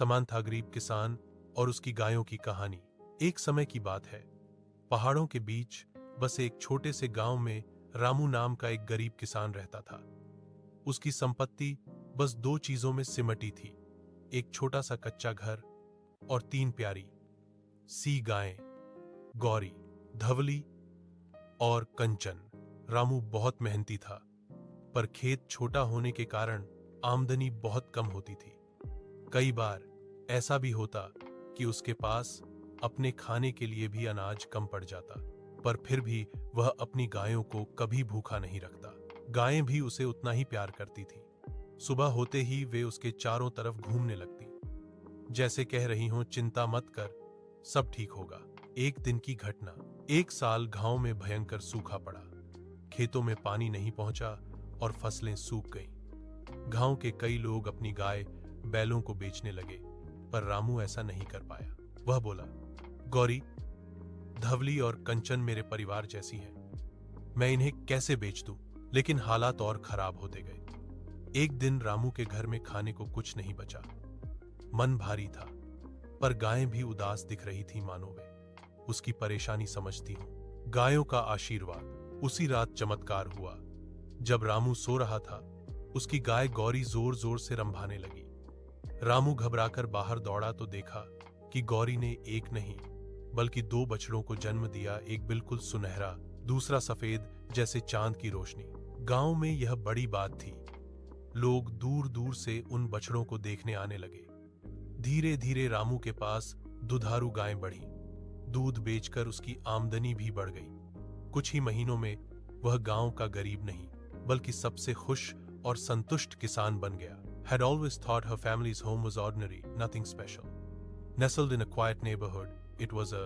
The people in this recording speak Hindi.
समान था गरीब किसान और उसकी गायों की कहानी। एक समय की बात है, पहाड़ों के बीच बस एक छोटे से गांव में रामू नाम का एक गरीब किसान रहता था। उसकी संपत्ति बस दो चीजों में सिमटी थी, एक छोटा सा कच्चा घर और तीन प्यारी सी गायें, गौरी, धवली और कंचन। रामू बहुत मेहनती था, पर खेत छोटा होने के कारण आमदनी बहुत कम होती थी। कई बार ऐसा भी होता कि उसके पास अपने खाने के लिए भी अनाज कम पड़ जाता, पर फिर भी वह अपनी गायों को कभी भूखा नहीं रखता। गायें भी उसे उतना ही प्यार करती थीं। सुबह होते ही वे उसके चारों तरफ घूमने लगती, जैसे कह रही हों, चिंता मत कर, सब ठीक होगा। एक दिन की घटना। एक साल गांव में भयंकर सूखा पड़ा। खेतों में पानी नहीं पहुंचा और फसलें सूख गईं। गांव के कई लोग अपनी गाय बैलों को बेचने लगे, पर रामू ऐसा नहीं कर पाया। वह बोला, गौरी, धवली और कंचन मेरे परिवार जैसी हैं। मैं इन्हें कैसे बेच दूं? लेकिन हालात और खराब होते गए। एक दिन रामू के घर में खाने को कुछ नहीं बचा। मन भारी था, पर गायें भी उदास दिख रही थी, मानो वे उसकी परेशानी समझती हूं। गायों का आशीर्वाद। उसी रात चमत्कार हुआ। जब रामू सो रहा था, उसकी गाय गौरी जोर जोर से रंभाने लगी। रामू घबराकर बाहर दौड़ा तो देखा कि गौरी ने एक नहीं बल्कि दो बछड़ों को जन्म दिया, एक बिल्कुल सुनहरा, दूसरा सफेद जैसे चांद की रोशनी। गांव में यह बड़ी बात थी। लोग दूर दूर से उन बछड़ों को देखने आने लगे। धीरे धीरे रामू के पास दुधारू गायें बढ़ी। दूध बेचकर उसकी आमदनी भी बढ़ गई। कुछ ही महीनों में वह गांव का गरीब नहीं बल्कि सबसे खुश और संतुष्ट किसान बन गया। Had always thought her family's home was ordinary, nothing special. Nestled in a quiet neighborhood, it was a